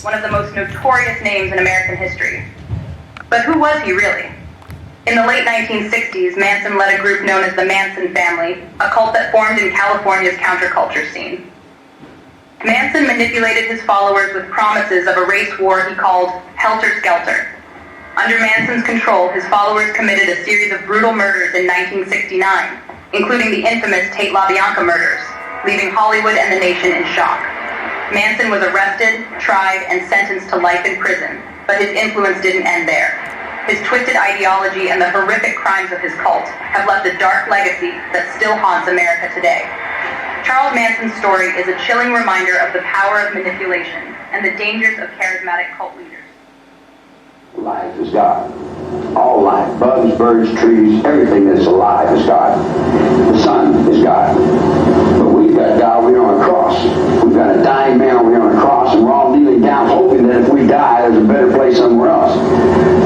one of the most notorious names in American history. But who was he really? In the late 1960s, Manson led a group known as the Manson Family, a cult that formed in California's counterculture scene. Manson manipulated his followers with promises of a race war he called Helter Skelter. Under Manson's control, his followers committed a series of brutal murders in 1969, including the infamous Tate LaBianca murders, leaving Hollywood and the nation in shock. Manson was arrested, tried, and sentenced to life in prison, but his influence didn't end there. His twisted ideology and the horrific crimes of his cult have left a dark legacy that still haunts America today. Charles Manson's story is a chilling reminder of the power of manipulation and the dangers of charismatic cult leaders. Life is God. All life, bugs, birds, trees, everything that's alive is God. The sun is God. But we've got God over here on a cross. We've got a dying man over here on a cross, and we're all kneeling down hoping that if we die, there's a better place somewhere else.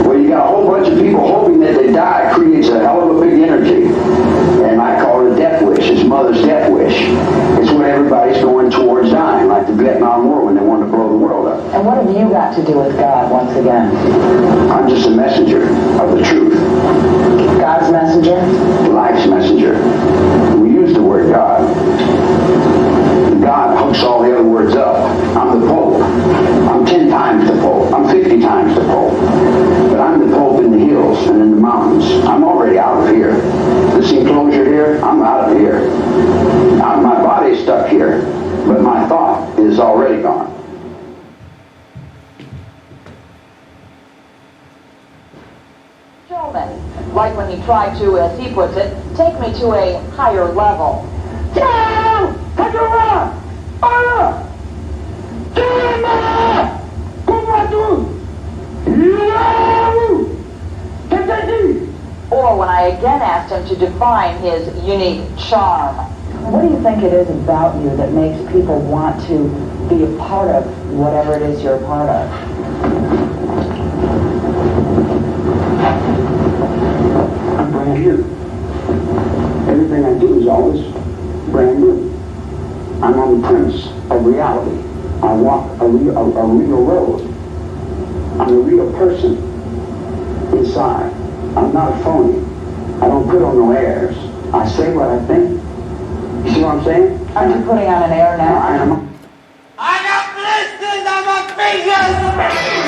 Well, you got a whole bunch of people hoping that they die creates a hell of a big energy. And I call it a death wish. It's mother's death wish. It's when everybody's going towards dying, like the Vietnam War when they wanted to blow the world up. And what have you got to do with God once again? I'm just a messenger of the truth. God's messenger? Life's messenger. We use the word God. God hooks all the other words up. I'm the Pope. I'm 10 times the Pope. I'm 50 times the Pope. But I'm the Pope in the hills and in the mountains. I'm already out of here. This enclosure here, I'm out of here. My body's stuck here, but my thought is already gone. Gentlemen, Like when he tried to, as he puts it, take me to a higher level. Down! Kajura! Ara! Kima! Kumatu! Yaru! Kajadi! Or when I again asked him to define his unique charm. What do you think it is about you that makes people want to be a part of whatever it is you're a part of? I'm brand new. Everything I do is always brand new. I'm on the premise of reality. I walk a real road. I'm a real person inside. I'm not a phony. I don't put on no airs. I say what I think. You see what I'm saying? Aren't you putting on an air now? I am. I got blisters on my fingers!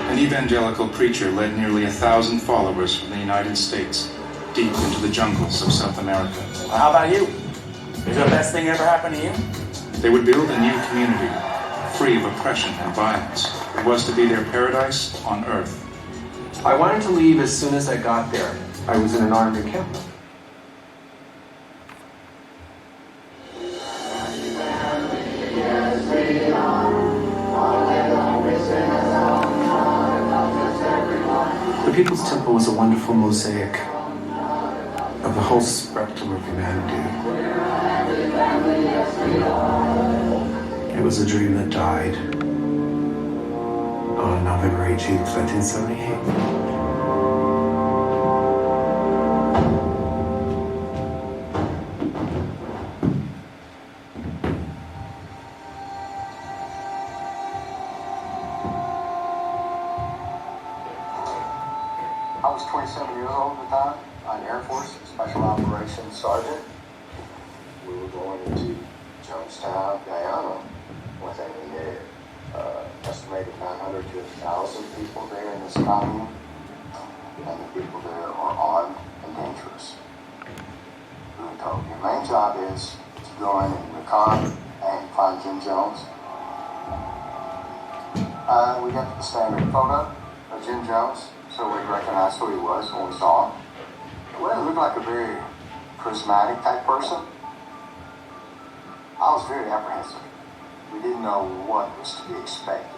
An evangelical preacher led nearly 1,000 followers from the United States deep into the jungles of South America. Well, how about you? Is the best thing ever happened to you? They would build a new community, free of oppression and violence. It was to be their paradise on earth. I wanted to leave as soon as I got there. I was in an army encampment. The People's Temple was a wonderful mosaic of the whole spectrum of humanity. It was a dream that died on November 18th, 1978. I was 27 years old at the time. I'm Air Force Special Operations Sergeant. We were going into Jonestown, Guyana, with an estimated 900 to 1,000 people there in this commune. And the people there are armed and dangerous. We were told your main job is to go in and recon and find Jim Jones. We got the standard photo of Jim Jones, so we recognized who he was when we saw him. Well, he looked like a very charismatic type person. I was very apprehensive. We didn't know what was to be expected.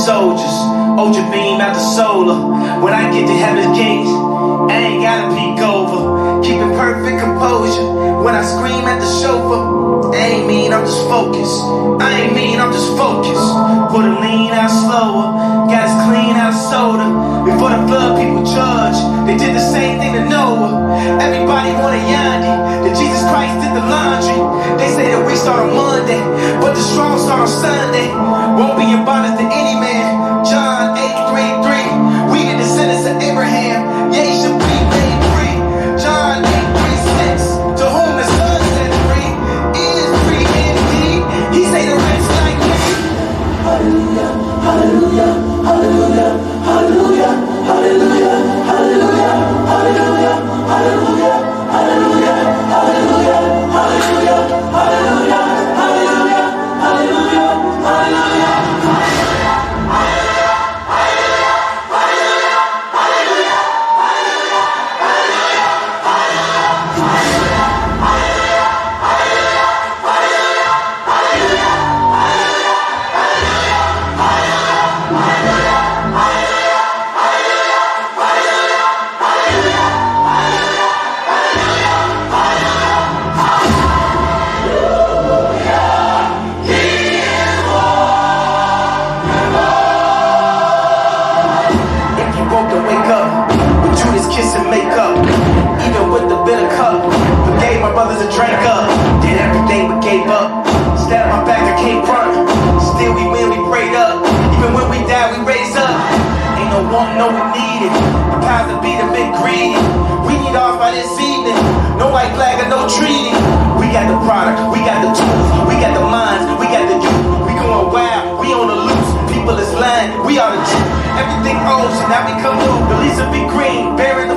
Soldiers, Ultra Beam out the solar. When I get to heaven's gates, I ain't gotta peek over. Keeping perfect composure. When I scream at the chauffeur, I ain't mean, I'm just focused. I ain't mean, I'm just focused. Put a lean out slower, got us clean out soda. Before the flood, people judge. They did the same thing to Noah. Everybody wanted Yandi, that Jesus Christ did the laundry. They say that we start on Monday, but the strong start on Sunday. Won't be in bondage to any man. John 8:33. We the descendants of Abraham. Ye shall be made free. John 8:36. To whom the Son set free is free indeed. He say the rest like me. Hallelujah, hallelujah, hallelujah, hallelujah, hallelujah, hallelujah, hallelujah, hallelujah, hallelujah, hallelujah, hallelujah, hallelujah, hallelujah, hallelujah, hallelujah. No, we need it. The powers that be have been greedy. We need off by this evening. No white flag or no treaty. We got the product, we got the tools, we got the minds, we got the youth. We going wild, we on the loose. People is lying, we are the truth. Everything old should now become new. The leaves will be green, bury the